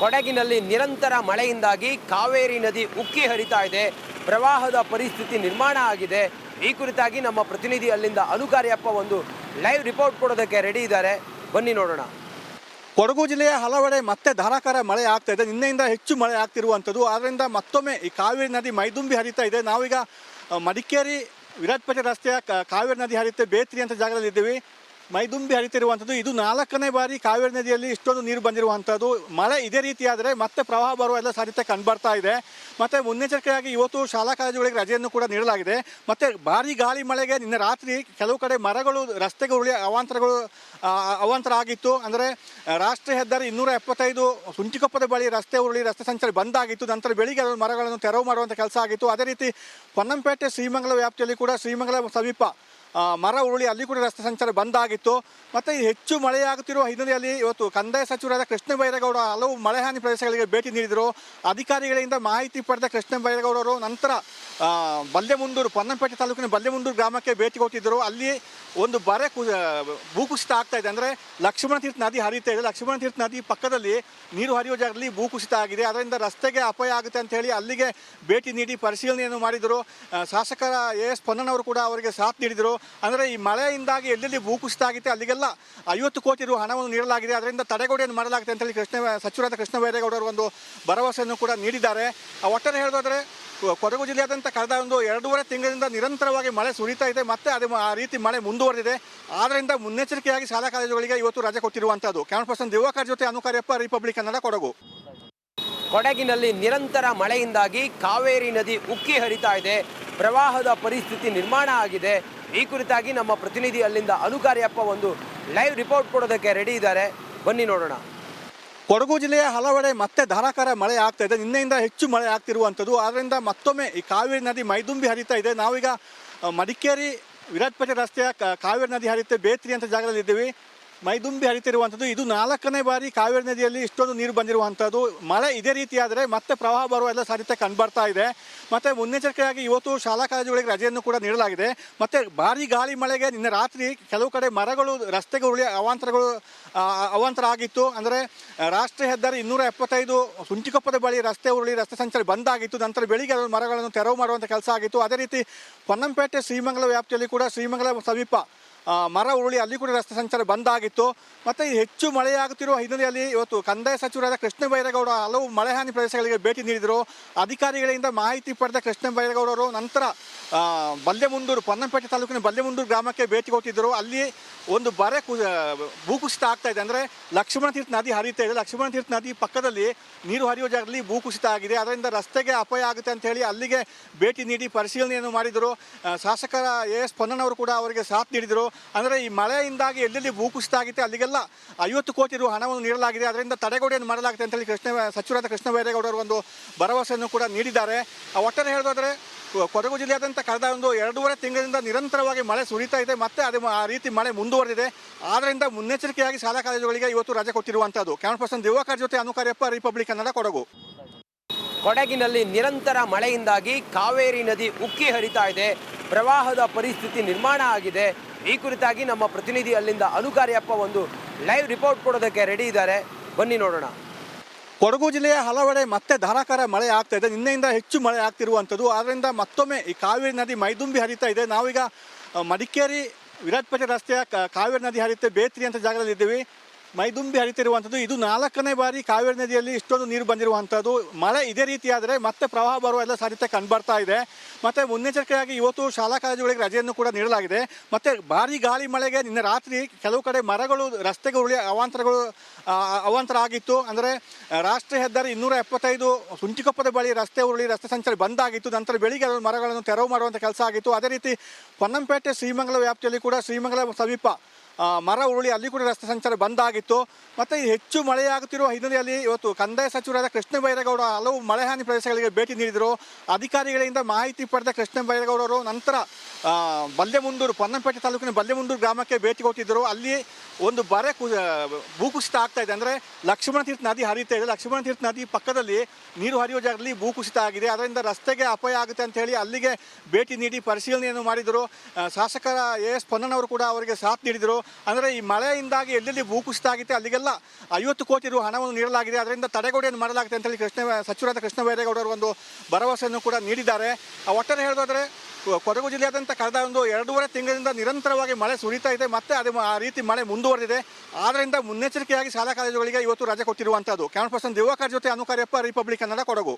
ಕೊಡಗಿನಲ್ಲಿ ನಿರಂತರ ಮಳೆಯಿಂದಾಗಿ ಕಾವೇರಿ ನದಿ ಉಕ್ಕಿ ಹರಿತಾ ಇದೆ. ಪ್ರವಾಹದ ಪರಿಸ್ಥಿತಿ ನಿರ್ಮಾಣ ಆಗಿದೆ. ಈ ಕುರಿತಾಗಿ ನಮ್ಮ ಪ್ರತಿನಿಧಿ ಅಲ್ಲಿಂದ ಅನುಕಾರ್ಯಪ್ಪ ಒಂದು ಲೈವ್ ರಿಪೋರ್ಟ್ ಕೊಡೋದಕ್ಕೆ ರೆಡಿ ಇದ್ದಾರೆ. ಬನ್ನಿ ನೋಡೋಣ. ಕೊಡಗು ಜಿಲ್ಲೆಯ ಹಲವೆಡೆ ಮತ್ತೆ ಧಾರಾಕಾರ ಮಳೆ ಆಗ್ತಾ ಇದೆ. ನಿನ್ನೆಯಿಂದ ಹೆಚ್ಚು ಮಳೆ ಆಗ್ತಿರುವಂಥದ್ದು. ಆದ್ದರಿಂದ ಮತ್ತೊಮ್ಮೆ ಈ ಕಾವೇರಿ ನದಿ ಮೈದುಂಬಿ ಹರಿತಾ ಇದೆ. ನಾವೀಗ ಮಡಿಕೇರಿ ವಿರಾಜಪೇಟೆ ರಸ್ತೆಯ ಕಾವೇರಿ ನದಿ ಹರಿಯುತ್ತೆ ಬೇತ್ರಿ ಅಂತ ಜಾಗದಲ್ಲಿ ಇದ್ದೀವಿ. ಮೈದುಂಬಿ ಹರಿತಿರುವಂಥದ್ದು ಇದು 4ನೇ ಬಾರಿ ಕಾವೇರಿ ನದಿಯಲ್ಲಿ ಇಷ್ಟೊಂದು ನೀರು ಬಂದಿರುವಂಥದ್ದು. ಮಳೆ ಇದೇ ರೀತಿಯಾದರೆ ಮತ್ತೆ ಪ್ರವಾಹ ಬರುವ ಎಲ್ಲ ಸಾಧ್ಯತೆ ಕಂಡುಬರ್ತಾ ಇದೆ. ಮತ್ತು ಮುನ್ನೆಚ್ಚರಿಕೆಯಾಗಿ ಇವತ್ತು ಶಾಲಾ ಕಾಲೇಜುಗಳಿಗೆ ರಜೆಯನ್ನು ಕೂಡ ನೀಡಲಾಗಿದೆ. ಮತ್ತು ಭಾರೀ ಗಾಳಿ ಮಳೆಗೆ ನಿನ್ನೆ ರಾತ್ರಿ ಕೆಲವು ಕಡೆ ಮರಗಳು ರಸ್ತೆಗೆ ಉರುಳಿ ಅವಾಂತರ ಆಗಿತ್ತು. ಅಂದರೆ ರಾಷ್ಟ್ರೀಯ ಹೆದ್ದಾರಿ 275 ಸುಂಟಿಕೊಪ್ಪದ ಬಳಿ ರಸ್ತೆ ಉರುಳಿ ರಸ್ತೆ ಸಂಚಾರ ಬಂದ್ ಆಗಿತ್ತು. ನಂತರ ಬೆಳಿಗ್ಗೆ ಮರಗಳನ್ನು ತೆರವು ಮಾಡುವಂಥ ಕೆಲಸ ಆಗಿತ್ತು. ಅದೇ ರೀತಿ ಪೊನ್ನಂಪೇಟೆ ಶ್ರೀಮಂಗಲ ವ್ಯಾಪ್ತಿಯಲ್ಲಿ ಕೂಡ ಶ್ರೀಮಂಗಲ ಸಮೀಪ ಮರ ಉರುಳಿ ಅಲ್ಲಿ ಕೂಡ ರಸ್ತೆ ಸಂಚಾರ ಬಂದ್ ಆಗಿತ್ತು. ಮತ್ತು ಹೆಚ್ಚು ಮಳೆಯಾಗುತ್ತಿರುವ ಹಿನ್ನೆಲೆಯಲ್ಲಿ ಇವತ್ತು ಕಂದಾಯ ಸಚಿವರಾದ ಕೃಷ್ಣ ಬೈರೇಗೌಡ ಹಲವು ಮಳೆ ಹಾನಿ ಪ್ರದೇಶಗಳಿಗೆ ಭೇಟಿ ನೀಡಿದರು. ಅಧಿಕಾರಿಗಳಿಂದ ಮಾಹಿತಿ ಪಡೆದ ಕೃಷ್ಣ ಬೈರೇಗೌಡರು ನಂತರ ಬಲ್ಲೆಮುಂದೂರು ಪೊನ್ನಂಪೇಟೆ ತಾಲೂಕಿನ ಬಲ್ಲೆಮುಂದೂರು ಗ್ರಾಮಕ್ಕೆ ಭೇಟಿ ಕೊಟ್ಟಿದ್ದರು. ಅಲ್ಲಿ ಒಂದು ಭೂಕುಸಿತ ಆಗ್ತಾ ಇದೆ. ಅಂದರೆ ಲಕ್ಷ್ಮಣ ತೀರ್ಥ ನದಿ ಹರಿತಾ ಇದೆ. ಲಕ್ಷ್ಮಣ ತೀರ್ಥ ನದಿ ಪಕ್ಕದಲ್ಲಿ ನೀರು ಹರಿಯುವ ಜಾಗದಲ್ಲಿ ಭೂಕುಸಿತ ಆಗಿದೆ. ಅದರಿಂದ ರಸ್ತೆಗೆ ಅಪಾಯ ಆಗುತ್ತೆ ಅಂತ ಹೇಳಿ ಅಲ್ಲಿಗೆ ಭೇಟಿ ನೀಡಿ ಪರಿಶೀಲನೆಯನ್ನು ಮಾಡಿದರು. ಶಾಸಕರ ಎಸ್ ಪೊನ್ನಣ್ಣವರು ಕೂಡ ಅವರಿಗೆ ಸಾಥ್ ನೀಡಿದರು. ಅಂದರೆ ಈ ಮಳೆಯಿಂದಾಗಿ ಎಲ್ಲೆಲ್ಲಿ ಭೂಕುಸಿತ ಆಗಿದೆ ಅಲ್ಲಿಗೆಲ್ಲ 50 ಕೋಟಿ ರು ಹಣವನ್ನು ನೀಡಲಾಗಿದೆ. ಅದರಿಂದ ತಡೆಗೋಡೆಯನ್ನು ಮಾಡಲಾಗುತ್ತೆ ಅಂತ ಹೇಳಿ ಸಚಿವರಾದ ಕೃಷ್ಣ ಬೈರೇಗೌಡರು ಒಂದು ಭರವಸೆಯನ್ನು ಕೂಡ ನೀಡಿದ್ದಾರೆ. ಒಟ್ಟಾರೆ ಹೇಳೋದಾದರೆ ಕೊಡಗು ಜಿಲ್ಲೆಯಾದ್ಯಂತ ಕಳೆದ ಒಂದು 2.5 ತಿಂಗಳಿಂದ ನಿರಂತರವಾಗಿ ಮಳೆ ಸುರಿತಾ ಇದೆ. ಮತ್ತೆ ಅದು ಆ ರೀತಿ ಮಳೆ ಮುಂದುವರೆದಿದೆ. ಆದ್ದರಿಂದ ಮುನ್ನೆಚ್ಚರಿಕೆಯಾಗಿ ಶಾಲಾ ಕಾಲೇಜುಗಳಿಗೆ ಇವತ್ತು ರಜೆ ಕೊಟ್ಟಿರುವಂಥದ್ದು. ಕ್ಯಾಮರಾ ಪರ್ಸನ್ ದಿವಾಕರ್ ಜೊತೆ ಅನುಕಾರ್ಯಪ್ಪ, ರಿಪಬ್ಲಿಕ್ ಕನ್ನಡ, ಕೊಡಗು. ಕೊಡಗಿನಲ್ಲಿ ನಿರಂತರ ಮಳೆಯಿಂದಾಗಿ ಕಾವೇರಿ ನದಿ ಉಕ್ಕಿ ಹರಿತಾ ಇದೆ. ಪ್ರವಾಹದ ಪರಿಸ್ಥಿತಿ ನಿರ್ಮಾಣ ಆಗಿದೆ. ಈ ಕುರಿತಾಗಿ ನಮ್ಮ ಪ್ರತಿನಿಧಿ ಅಲ್ಲಿಂದ ಅನುಕಾರ್ಯಪ್ಪ ಒಂದು ಲೈವ್ ರಿಪೋರ್ಟ್ ಕೊಡೋದಕ್ಕೆ ರೆಡಿ ಇದ್ದಾರೆ. ಬನ್ನಿ ನೋಡೋಣ. ಕೊಡಗು ಜಿಲ್ಲೆಯ ಹಲವೆಡೆ ಮತ್ತೆ ಧಾರಾಕಾರ ಮಳೆ ಆಗ್ತಾ ಇದೆ. ನಿನ್ನೆಯಿಂದ ಹೆಚ್ಚು ಮಳೆ ಆಗ್ತಿರುವಂಥದ್ದು. ಆದ್ದರಿಂದ ಮತ್ತೊಮ್ಮೆ ಈ ಕಾವೇರಿ ನದಿ ಮೈದುಂಬಿ ಹರಿತಾ ಇದೆ. ನಾವೀಗ ಮಡಿಕೇರಿ ವಿರಾಜಪೇಟೆ ರಸ್ತೆಯ ಕಾವೇರಿ ನದಿ ಹರಿಯುತ್ತೆ ಬೇತ್ರಿ ಅಂತ ಜಾಗದಲ್ಲಿ ಇದ್ದೀವಿ. ಮೈದುಂಬಿ ಹರಿತಿರುವಂಥದ್ದು ಇದು 4ನೇ ಬಾರಿ ಕಾವೇರಿ ನದಿಯಲ್ಲಿ ಇಷ್ಟೊಂದು ನೀರು ಬಂದಿರುವಂಥದ್ದು. ಮಳೆ ಇದೇ ರೀತಿಯಾದರೆ ಮತ್ತೆ ಪ್ರವಾಹ ಬರುವ ಎಲ್ಲ ಸಾಧ್ಯತೆ ಕಂಡುಬರ್ತಾ ಇದೆ. ಮತ್ತು ಮುನ್ನೆಚ್ಚರಿಕೆಯಾಗಿ ಇವತ್ತು ಶಾಲಾ ಕಾಲೇಜುಗಳಿಗೆ ರಜೆಯನ್ನು ಕೂಡ ನೀಡಲಾಗಿದೆ. ಮತ್ತು ಭಾರೀ ಗಾಳಿ ಮಳೆಗೆ ನಿನ್ನೆ ರಾತ್ರಿ ಕೆಲವು ಕಡೆ ಮರಗಳು ರಸ್ತೆಗೆ ಉರುಳಿ ಅವಾಂತರ ಆಗಿತ್ತು. ಅಂದರೆ ರಾಷ್ಟ್ರೀಯ ಹೆದ್ದಾರಿ 275 ಸುಂಟಿಕೊಪ್ಪದ ಬಳಿ ರಸ್ತೆ ಉರುಳಿ ರಸ್ತೆ ಸಂಚಾರ ಬಂದ್ ಆಗಿತ್ತು. ನಂತರ ಬೆಳಿಗ್ಗೆ ಮರಗಳನ್ನು ತೆರವು ಮಾಡುವಂಥ ಕೆಲಸ ಆಗಿತ್ತು. ಅದೇ ರೀತಿ ಪೊನ್ನಂಪೇಟೆ ಶ್ರೀಮಂಗಲ ವ್ಯಾಪ್ತಿಯಲ್ಲಿ ಕೂಡ ಶ್ರೀಮಂಗಲ ಸಮೀಪ ಮರ ಉರುಳಿ ಅಲ್ಲಿ ಕೂಡ ರಸ್ತೆ ಸಂಚಾರ ಬಂದ್ ಆಗಿತ್ತು. ಮತ್ತು ಹೆಚ್ಚು ಮಳೆಯಾಗುತ್ತಿರುವ ಹಿನ್ನೆಲೆಯಲ್ಲಿ ಇವತ್ತು ಕಂದಾಯ ಸಚಿವರಾದ ಕೃಷ್ಣ ಬೈರೇಗೌಡ ಹಲವು ಮಳೆ ಹಾನಿ ಪ್ರದೇಶಗಳಿಗೆ ಭೇಟಿ ನೀಡಿದರು. ಅಧಿಕಾರಿಗಳಿಂದ ಮಾಹಿತಿ ಪಡೆದ ಕೃಷ್ಣ ಬೈರೇಗೌಡರು ನಂತರ ಬಲ್ಲೆಮುಂದೂರು ಪೊನ್ನಂಪೇಟೆ ತಾಲೂಕಿನ ಬಲ್ಲೆಮುಂದೂರು ಗ್ರಾಮಕ್ಕೆ ಭೇಟಿ ಕೊಟ್ಟಿದ್ದರು. ಅಲ್ಲಿ ಒಂದು ಭೂಕುಸಿತ ಆಗ್ತಾ ಇದೆ. ಅಂದರೆ ಲಕ್ಷ್ಮಣ ತೀರ್ಥ ನದಿ ಹರಿತಾ ಇದೆ. ಲಕ್ಷ್ಮಣ ತೀರ್ಥ ನದಿ ಪಕ್ಕದಲ್ಲಿ ನೀರು ಹರಿಯುವ ಜಾಗದಲ್ಲಿ ಭೂಕುಸಿತ ಆಗಿದೆ. ಅದರಿಂದ ರಸ್ತೆಗೆ ಅಪಾಯ ಆಗುತ್ತೆ ಅಂತ ಹೇಳಿ ಅಲ್ಲಿಗೆ ಭೇಟಿ ನೀಡಿ ಪರಿಶೀಲನೆಯನ್ನು ಮಾಡಿದರು. ಶಾಸಕರ ಎಸ್ ಪೊನ್ನಣ್ಣವರು ಕೂಡ ಅವರಿಗೆ ಸಾಥ್ ನೀಡಿದರು. ಅಂದರೆ ಈ ಮಳೆಯಿಂದಾಗಿ ಎಲ್ಲೆಲ್ಲಿ ಭೂಕುಸಿತ ಆಗಿದೆ ಅಲ್ಲಿಗೆಲ್ಲ 50 ಕೋಟಿ ರು ಹಣವನ್ನು ನೀಡಲಾಗಿದೆ. ಅದರಿಂದ ತಡೆಗೋಡೆಯನ್ನು ಮಾಡಲಾಗುತ್ತೆ ಅಂತ ಹೇಳಿ ಸಚಿವರಾದ ಕೃಷ್ಣ ಬೈರೇಗೌಡರು ಒಂದು ಭರವಸೆಯನ್ನು ಕೂಡ ನೀಡಿದ್ದಾರೆ. ಒಟ್ಟಾರೆ ಹೇಳೋದಾದರೆ ಕೊಡಗು ಜಿಲ್ಲೆಯಾದ್ಯಂತ ಕಳೆದ ಒಂದು 2.5 ತಿಂಗಳಿಂದ ನಿರಂತರವಾಗಿ ಮಳೆ ಸುರಿತಾ ಇದೆ. ಮತ್ತೆ ಅದು ಆ ರೀತಿ ಮಳೆ ಮುಂದುವರೆದಿದೆ. ಆದ್ದರಿಂದ ಮುನ್ನೆಚ್ಚರಿಕೆಯಾಗಿ ಶಾಲಾ ಕಾಲೇಜುಗಳಿಗೆ ಇವತ್ತು ರಜೆ ಕೊಟ್ಟಿರುವಂಥದ್ದು. ಕ್ಯಾಮರಾ ಪರ್ಸನ್ ದಿವಾಕರ್ ಜೊತೆ ಅನುಕಾರ್ಯಪ್ಪ, ರಿಪಬ್ಲಿಕ್ ಕನ್ನಡ, ಕೊಡಗು. ಕೊಡಗಿನಲ್ಲಿ ನಿರಂತರ ಮಳೆಯಿಂದಾಗಿ ಕಾವೇರಿ ನದಿ ಉಕ್ಕಿ ಹರಿತಾ ಇದೆ. ಪ್ರವಾಹದ ಪರಿಸ್ಥಿತಿ ನಿರ್ಮಾಣ ಆಗಿದೆ. ಈ ಕುರಿತಾಗಿ ನಮ್ಮ ಪ್ರತಿನಿಧಿ ಅಲ್ಲಿಂದ ಅನುಕಾರ್ಯಪ್ಪ ಒಂದು ಲೈವ್ ರಿಪೋರ್ಟ್ ಕೊಡೋದಕ್ಕೆ ರೆಡಿ ಇದ್ದಾರೆ. ಬನ್ನಿ ನೋಡೋಣ. ಕೊಡಗು ಜಿಲ್ಲೆಯ ಹಲವೆಡೆ ಮತ್ತೆ ಧಾರಾಕಾರ ಮಳೆ ಆಗ್ತಾ ಇದೆ. ನಿನ್ನೆಯಿಂದ ಹೆಚ್ಚು ಮಳೆ ಆಗ್ತಿರುವಂಥದ್ದು. ಆದ್ದರಿಂದ ಮತ್ತೊಮ್ಮೆ ಈ ಕಾವೇರಿ ನದಿ ಮೈದುಂಬಿ ಹರಿತಾ ಇದೆ. ನಾವೀಗ ಮಡಿಕೇರಿ ವಿರಾಜಪೇಟೆ ರಸ್ತೆಯ ಕಾವೇರಿ ನದಿ ಹರಿಯುತ್ತೆ ಬೇತ್ರಿ ಅಂತ ಜಾಗದಲ್ಲಿ ಇದ್ದೀವಿ. ಮೈದುಂಬಿ ಹರಿತಿರುವಂಥದ್ದು ಇದು 4ನೇ ಬಾರಿ ಕಾವೇರಿ ನದಿಯಲ್ಲಿ ಇಷ್ಟೊಂದು ನೀರು ಬಂದಿರುವಂಥದ್ದು. ಮಳೆ ಇದೇ ರೀತಿಯಾದರೆ ಮತ್ತೆ ಪ್ರವಾಹ ಬರುವ ಎಲ್ಲ ಸಾಧ್ಯತೆ ಕಂಡುಬರ್ತಾ ಇದೆ. ಮತ್ತು ಮುನ್ನೆಚ್ಚರಿಕೆಯಾಗಿ ಇವತ್ತು ಶಾಲಾ ಕಾಲೇಜುಗಳಿಗೆ ರಜೆಯನ್ನು ಕೂಡ ನೀಡಲಾಗಿದೆ. ಮತ್ತು ಭಾರೀ ಗಾಳಿ ಮಳೆಗೆ ನಿನ್ನೆ ರಾತ್ರಿ ಕೆಲವು ಕಡೆ ಮರಗಳು ರಸ್ತೆಗೆ ಉರುಳಿ ಅವಾಂತರ ಆಗಿತ್ತು. ಅಂದರೆ ರಾಷ್ಟ್ರೀಯ ಹೆದ್ದಾರಿ 275 ಸುಂಟಿಕೊಪ್ಪದ ಬಳಿ ರಸ್ತೆ ಉರುಳಿ ರಸ್ತೆ ಸಂಚಾರ ಬಂದ್ ಆಗಿತ್ತು. ನಂತರ ಬೆಳಿಗ್ಗೆ ಮರಗಳನ್ನು ತೆರವು ಮಾಡುವಂಥ ಕೆಲಸ ಆಗಿತ್ತು. ಅದೇ ರೀತಿ ಪೊನ್ನಂಪೇಟೆ ಶ್ರೀಮಂಗಲ ವ್ಯಾಪ್ತಿಯಲ್ಲಿ ಕೂಡ ಶ್ರೀಮಂಗಲ ಸಮೀಪ ಮರ ಉರುಳಿ ಅಲ್ಲಿ ಕೂಡ ರಸ್ತೆ ಸಂಚಾರ ಬಂದ್ ಆಗಿತ್ತು. ಮತ್ತು ಹೆಚ್ಚು ಮಳೆಯಾಗುತ್ತಿರುವ ಹಿನ್ನೆಲೆಯಲ್ಲಿ ಇವತ್ತು ಕಂದಾಯ ಸಚಿವರಾದ ಕೃಷ್ಣ ಬೈರೇಗೌಡ ಹಲವು ಮಳೆ ಹಾನಿ ಪ್ರದೇಶಗಳಿಗೆ ಭೇಟಿ ನೀಡಿದರು. ಅಧಿಕಾರಿಗಳಿಂದ ಮಾಹಿತಿ ಪಡೆದ ಕೃಷ್ಣ ಬೈರೇಗೌಡರು ನಂತರ ಬಲ್ಲೆಮುಂದೂರು ಪೊನ್ನಂಪೇಟೆ ತಾಲೂಕಿನ ಬಲ್ಲೆಮುಂದೂರು ಗ್ರಾಮಕ್ಕೆ ಭೇಟಿ ಕೊಟ್ಟಿದ್ದರು. ಅಲ್ಲಿ ಒಂದು ಭೂಕುಸಿತ ಆಗ್ತಾ ಇದೆ. ಅಂದರೆ ಲಕ್ಷ್ಮಣ ತೀರ್ಥ ನದಿ ಹರಿತಾ ಇದೆ. ಲಕ್ಷ್ಮಣ ತೀರ್ಥ ನದಿ ಪಕ್ಕದಲ್ಲಿ ನೀರು ಹರಿಯುವ ಜಾಗದಲ್ಲಿ ಭೂಕುಸಿತ ಆಗಿದೆ. ಅದರಿಂದ ರಸ್ತೆಗೆ ಅಪಾಯ ಆಗುತ್ತೆ ಅಂತ ಹೇಳಿ ಅಲ್ಲಿಗೆ ಭೇಟಿ ನೀಡಿ ಪರಿಶೀಲನೆಯನ್ನು ಮಾಡಿದರು. ಶಾಸಕರ ಎಸ್ ಪೊನ್ನಣ್ಣವರು ಕೂಡ ಅವರಿಗೆ ಸಾಥ್ ನೀಡಿದರು. ಅಂದರೆ ಈ ಮಳೆಯಿಂದಾಗಿ ಎಲ್ಲೆಲ್ಲಿ ಭೂಕುಸಿತ ಆಗಿತ್ತು ಅಲ್ಲಿಗೆಲ್ಲ 50 ಕೋಟಿ ರು ಹಣವನ್ನು ನೀಡಲಾಗಿದೆ, ಅದರಿಂದ ತಡೆಗೋಡೆಯನ್ನು ಮಾಡಲಾಗುತ್ತೆ ಅಂತೇಳಿ ಸಚಿವರಾದ ಕೃಷ್ಣ ಬೈರೇಗೌಡರು ಒಂದು ಭರವಸೆಯನ್ನು ಕೂಡ ನೀಡಿದ್ದಾರೆ. ಒಟ್ಟಾರೆ ಹೇಳೋದಾದರೆ ಕೊಡಗು ಜಿಲ್ಲೆಯಾದ್ಯಂತ ಕಳೆದ ಒಂದು 2.5 ತಿಂಗಳಿಂದ ನಿರಂತರವಾಗಿ ಮಳೆ ಸುರಿತಾ ಇದೆ, ಮತ್ತೆ ಅದು ಆ ರೀತಿ ಮಳೆ ಮುಂದುವರೆದಿದೆ. ಆದ್ದರಿಂದ ಮುನ್ನೆಚ್ಚರಿಕೆಯಾಗಿ ಶಾಲಾ ಕಾಲೇಜುಗಳಿಗೆ ಇವತ್ತು ರಜೆ ಕೊಟ್ಟಿರುವಂಥದ್ದು. ಕ್ಯಾಮರಾ ಪರ್ಸನ್ ದಿವಾಕರ್ ಜೊತೆ ಅನುಕಾರ್ಯಪ್ಪ, ರಿಪಬ್ಲಿಕ್ ಕನ್ನಡ, ಕೊಡಗು.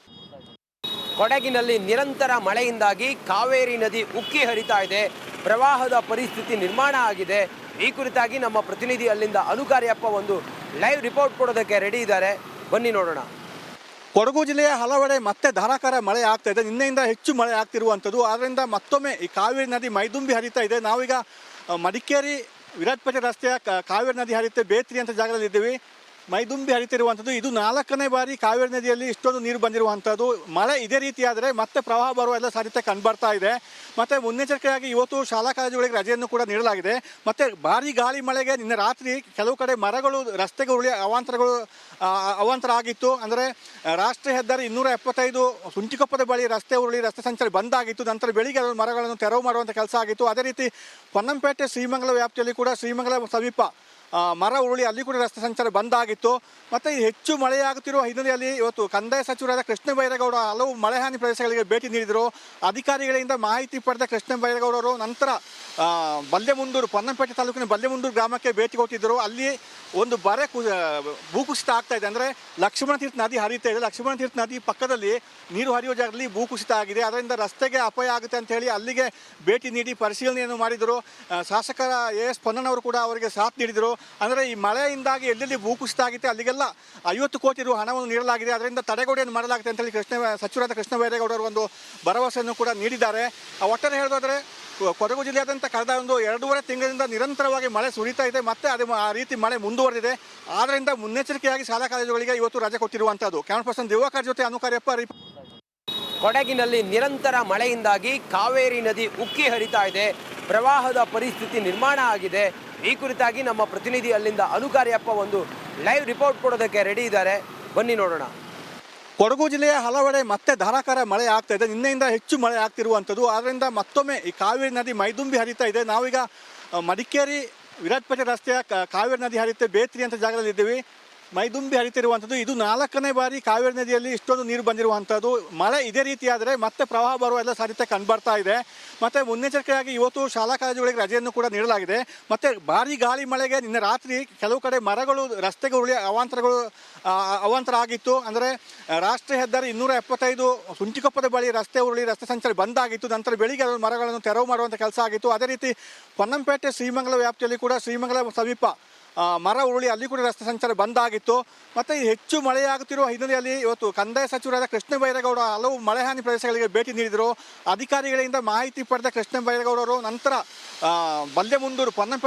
ಕೊಡಗಿನಲ್ಲಿ ನಿರಂತರ ಮಳೆಯಿಂದಾಗಿ ಕಾವೇರಿ ನದಿ ಉಕ್ಕಿ ಹರಿತಾ ಇದೆ. ಪ್ರವಾಹದ ಪರಿಸ್ಥಿತಿ ನಿರ್ಮಾಣ ಆಗಿದೆ. ಈ ಕುರಿತಾಗಿ ನಮ್ಮ ಪ್ರತಿನಿಧಿ ಅಲ್ಲಿಂದ ಅನುಕಾರ್ಯಪ್ಪ ಒಂದು ಲೈವ್ ರಿಪೋರ್ಟ್ ಕೊಡೋದಕ್ಕೆ ರೆಡಿ ಇದ್ದಾರೆ. ಬನ್ನಿ ನೋಡೋಣ. ಕೊಡಗು ಜಿಲ್ಲೆಯ ಹಲವೆಡೆ ಮತ್ತೆ ಧಾರಾಕಾರ ಮಳೆ ಆಗ್ತಾ ಇದೆ. ನಿನ್ನೆಯಿಂದ ಹೆಚ್ಚು ಮಳೆ ಆಗ್ತಿರುವಂಥದ್ದು. ಆದ್ದರಿಂದ ಮತ್ತೊಮ್ಮೆ ಈ ಕಾವೇರಿ ನದಿ ಮೈದುಂಬಿ ಹರಿತಾ ಇದೆ. ನಾವೀಗ ಮಡಿಕೇರಿ ವಿರಾಜಪೇಟೆ ರಸ್ತೆಯ ಕಾವೇರಿ ನದಿ ಹರಿಯುತ್ತೆ ಬೇತ್ರಿ ಅಂತ ಜಾಗದಲ್ಲಿ ಇದ್ದೀವಿ. ಮೈದುಂಬಿ ಹರಿತಿರುವಂಥದ್ದು ಇದು 4ನೇ ಬಾರಿ ಕಾವೇರಿ ನದಿಯಲ್ಲಿ ಇಷ್ಟೊಂದು ನೀರು ಬಂದಿರುವಂಥದ್ದು. ಮಳೆ ಇದೇ ರೀತಿಯಾದರೆ ಮತ್ತೆ ಪ್ರವಾಹ ಬರುವ ಎಲ್ಲ ಸಾಧ್ಯತೆ ಕಂಡುಬರ್ತಾ ಇದೆ. ಮತ್ತು ಮುನ್ನೆಚ್ಚರಿಕೆಯಾಗಿ ಇವತ್ತು ಶಾಲಾ ಕಾಲೇಜುಗಳಿಗೆ ರಜೆಯನ್ನು ಕೂಡ ನೀಡಲಾಗಿದೆ. ಮತ್ತು ಭಾರೀ ಗಾಳಿ ಮಳೆಗೆ ನಿನ್ನೆ ರಾತ್ರಿ ಕೆಲವು ಕಡೆ ಮರಗಳು ರಸ್ತೆಗೆ ಉರುಳಿ ಅವಾಂತರ ಆಗಿತ್ತು. ಅಂದರೆ ರಾಷ್ಟ್ರೀಯ ಹೆದ್ದಾರಿ 275 ಸುಂಟಿಕೊಪ್ಪದ ಬಳಿ ರಸ್ತೆ ಉರುಳಿ ರಸ್ತೆ ಸಂಚಾರ ಬಂದ್ ಆಗಿತ್ತು. ನಂತರ ಬೆಳಿಗ್ಗೆ ಮರಗಳನ್ನು ತೆರವು ಮಾಡುವಂಥ ಕೆಲಸ ಆಗಿತ್ತು. ಅದೇ ರೀತಿ ಪೊನ್ನಂಪೇಟೆ ಶ್ರೀಮಂಗಲ ವ್ಯಾಪ್ತಿಯಲ್ಲಿ ಕೂಡ ಶ್ರೀಮಂಗಲ ಸಮೀಪ ಮರ ಉರುಳಿ ಅಲ್ಲಿ ಕೂಡ ರಸ್ತೆ ಸಂಚಾರ ಬಂದ್ ಆಗಿತ್ತು. ಮತ್ತು ಹೆಚ್ಚು ಮಳೆಯಾಗುತ್ತಿರುವ ಹಿನ್ನೆಲೆಯಲ್ಲಿ ಇವತ್ತು ಕಂದಾಯ ಸಚಿವರಾದ ಕೃಷ್ಣ ಬೈರೇಗೌಡ ಹಲವು ಮಳೆ ಹಾನಿ ಪ್ರದೇಶಗಳಿಗೆ ಭೇಟಿ ನೀಡಿದರು. ಅಧಿಕಾರಿಗಳಿಂದ ಮಾಹಿತಿ ಪಡೆದ ಕೃಷ್ಣ ಬೈರೇಗೌಡರು ನಂತರ ಬಲ್ಲೆಮುಂದೂರು, ಪೊನ್ನಂಪೇಟೆ ತಾಲೂಕಿನ ಬಲ್ಲೆಮುಂದೂರು ಗ್ರಾಮಕ್ಕೆ ಭೇಟಿ ಕೊಟ್ಟಿದ್ದರು. ಅಲ್ಲಿ ಒಂದು ಭೂಕುಸಿತ ಆಗ್ತಾ ಇದೆ. ಅಂದರೆ ಲಕ್ಷ್ಮಣ ತೀರ್ಥ ನದಿ ಹರಿತಾ ಇದೆ. ಲಕ್ಷ್ಮಣ ತೀರ್ಥ ನದಿ ಪಕ್ಕದಲ್ಲಿ ನೀರು ಹರಿಯುವ ಜಾಗದಲ್ಲಿ ಭೂಕುಸಿತ ಆಗಿದೆ. ಅದರಿಂದ ರಸ್ತೆಗೆ ಅಪಾಯ ಆಗುತ್ತೆ ಅಂತ ಹೇಳಿ ಅಲ್ಲಿಗೆ ಭೇಟಿ ನೀಡಿ ಪರಿಶೀಲನೆಯನ್ನು ಮಾಡಿದರು. ಶಾಸಕರ ಎಸ್ ಪೊನ್ನಣ್ಣವರು ಕೂಡ ಅವರಿಗೆ ಸಾಥ್ ನೀಡಿದರು. ಅಂದರೆ ಈ ಮಳೆಯಿಂದಾಗಿ ಎಲ್ಲೆಲ್ಲಿ ಭೂಕುಸಿತ ಆಗಿತ್ತು ಅಲ್ಲಿಗೆಲ್ಲ 50 ಕೋಟಿ ರು ಹಣವನ್ನು ನೀಡಲಾಗಿದೆ, ಅದರಿಂದ ತಡೆಗೋಡೆಯನ್ನು ಮಾಡಲಾಗುತ್ತೆ ಅಂತೇಳಿ ಸಚಿವರಾದ ಕೃಷ್ಣ ಬೈರೇಗೌಡರು ಒಂದು ಭರವಸೆಯನ್ನು ಕೂಡ ನೀಡಿದ್ದಾರೆ. ಒಟ್ಟಾರೆ ಹೇಳೋದಾದರೆ ಕೊಡಗು ಜಿಲ್ಲೆಯಾದ್ಯಂತ ಕಳೆದ ಒಂದು 2.5 ತಿಂಗಳಿಂದ ನಿರಂತರವಾಗಿ ಮಳೆ ಸುರಿತಾ ಇದೆ, ಮತ್ತೆ ಅದು ಆ ರೀತಿ ಮಳೆ ಮುಂದುವರೆದಿದೆ. ಆದ್ದರಿಂದ ಮುನ್ನೆಚ್ಚರಿಕೆಯಾಗಿ ಶಾಲಾ ಕಾಲೇಜುಗಳಿಗೆ ಇವತ್ತು ರಜೆ ಕೊಟ್ಟಿರುವಂಥದ್ದು. ಕ್ಯಾಮರಾ ಪರ್ಸನ್ ದಿವಾಕರ್ ಜೊತೆ ಅನುಕಾರ್ಯಪ್ಪ. ಕೊಡಗಿನಲ್ಲಿ ನಿರಂತರ ಮಳೆಯಿಂದಾಗಿ ಕಾವೇರಿ ನದಿ ಉಕ್ಕಿ ಹರಿತಾ ಇದೆ. ಪ್ರವಾಹದ ಪರಿಸ್ಥಿತಿ ನಿರ್ಮಾಣ ಆಗಿದೆ. ಈ ಕುರಿತಾಗಿ ನಮ್ಮ ಪ್ರತಿನಿಧಿ ಅಲ್ಲಿಂದ ಅನುಕಾರ್ಯಪ್ಪ ಒಂದು ಲೈವ್ ರಿಪೋರ್ಟ್ ಕೊಡೋದಕ್ಕೆ ರೆಡಿ ಇದ್ದಾರೆ. ಬನ್ನಿ ನೋಡೋಣ. ಕೊಡಗು ಜಿಲ್ಲೆಯ ಹಲವೆಡೆ ಮತ್ತೆ ಧಾರಾಕಾರ ಮಳೆ ಆಗ್ತಾ ಇದೆ. ನಿನ್ನೆಯಿಂದ ಹೆಚ್ಚು ಮಳೆ ಆಗ್ತಿರುವಂಥದ್ದು. ಆದ್ದರಿಂದ ಮತ್ತೊಮ್ಮೆ ಈ ಕಾವೇರಿ ನದಿ ಮೈದುಂಬಿ ಹರಿತಾ ಇದೆ. ನಾವೀಗ ಮಡಿಕೇರಿ ವಿರಾಜಪೇಟೆ ರಸ್ತೆಯ ಕಾವೇರಿ ನದಿ ಹರಿಯುತ್ತೆ ಬೇತ್ರಿ ಅಂತ ಜಾಗದಲ್ಲಿ ಇದ್ದೀವಿ. ಮೈದುಂಬಿ ಹರಿತಿರುವಂಥದ್ದು ಇದು 4ನೇ ಬಾರಿ ಕಾವೇರಿ ನದಿಯಲ್ಲಿ ಇಷ್ಟೊಂದು ನೀರು ಬಂದಿರುವಂಥದ್ದು. ಮಳೆ ಇದೇ ರೀತಿಯಾದರೆ ಮತ್ತೆ ಪ್ರವಾಹ ಬರುವ ಎಲ್ಲ ಸಾಧ್ಯತೆ ಕಂಡುಬರ್ತಾ ಇದೆ. ಮತ್ತು ಮುನ್ನೆಚ್ಚರಿಕೆಯಾಗಿ ಇವತ್ತು ಶಾಲಾ ಕಾಲೇಜುಗಳಿಗೆ ರಜೆಯನ್ನು ಕೂಡ ನೀಡಲಾಗಿದೆ. ಮತ್ತು ಭಾರೀ ಗಾಳಿ ಮಳೆಗೆ ನಿನ್ನೆ ರಾತ್ರಿ ಕೆಲವು ಕಡೆ ಮರಗಳು ರಸ್ತೆಗೆ ಉರುಳಿ ಅವಾಂತರ ಆಗಿತ್ತು. ಅಂದರೆ ರಾಷ್ಟ್ರೀಯ ಹೆದ್ದಾರಿ 275 ಸುಂಟಿಕೊಪ್ಪದ ಬಳಿ ರಸ್ತೆ ಉರುಳಿ ರಸ್ತೆ ಸಂಚಾರ ಬಂದ್ ಆಗಿತ್ತು. ನಂತರ ಬೆಳಿಗ್ಗೆ ಮರಗಳನ್ನು ತೆರವು ಮಾಡುವಂಥ ಕೆಲಸ ಆಗಿತ್ತು. ಅದೇ ರೀತಿ ಪೊನ್ನಂಪೇಟೆ ಶ್ರೀಮಂಗಲ ವ್ಯಾಪ್ತಿಯಲ್ಲಿ ಕೂಡ ಶ್ರೀಮಂಗಲ ಸಮೀಪ ಮರ ಉರುಳಿ ಅಲ್ಲಿ ಕೂಡ ರಸ್ತೆ ಸಂಚಾರ ಬಂದ್ ಆಗಿತ್ತು. ಮತ್ತು ಹೆಚ್ಚು ಮಳೆಯಾಗುತ್ತಿರುವ ಹಿನ್ನೆಲೆಯಲ್ಲಿ ಇವತ್ತು ಕಂದಾಯ ಸಚಿವರಾದ ಕೃಷ್ಣ ಬೈರೇಗೌಡ ಹಲವು ಮಳೆ ಹಾನಿ ಪ್ರದೇಶಗಳಿಗೆ ಭೇಟಿ ನೀಡಿದರು. ಅಧಿಕಾರಿಗಳಿಂದ ಮಾಹಿತಿ ಪಡೆದ ಕೃಷ್ಣ ಬೈರೇಗೌಡರು ನಂತರ ಬಲ್ಲೆಮುಂದೂರು, ಪೊನ್ನಂಪೇಟೆ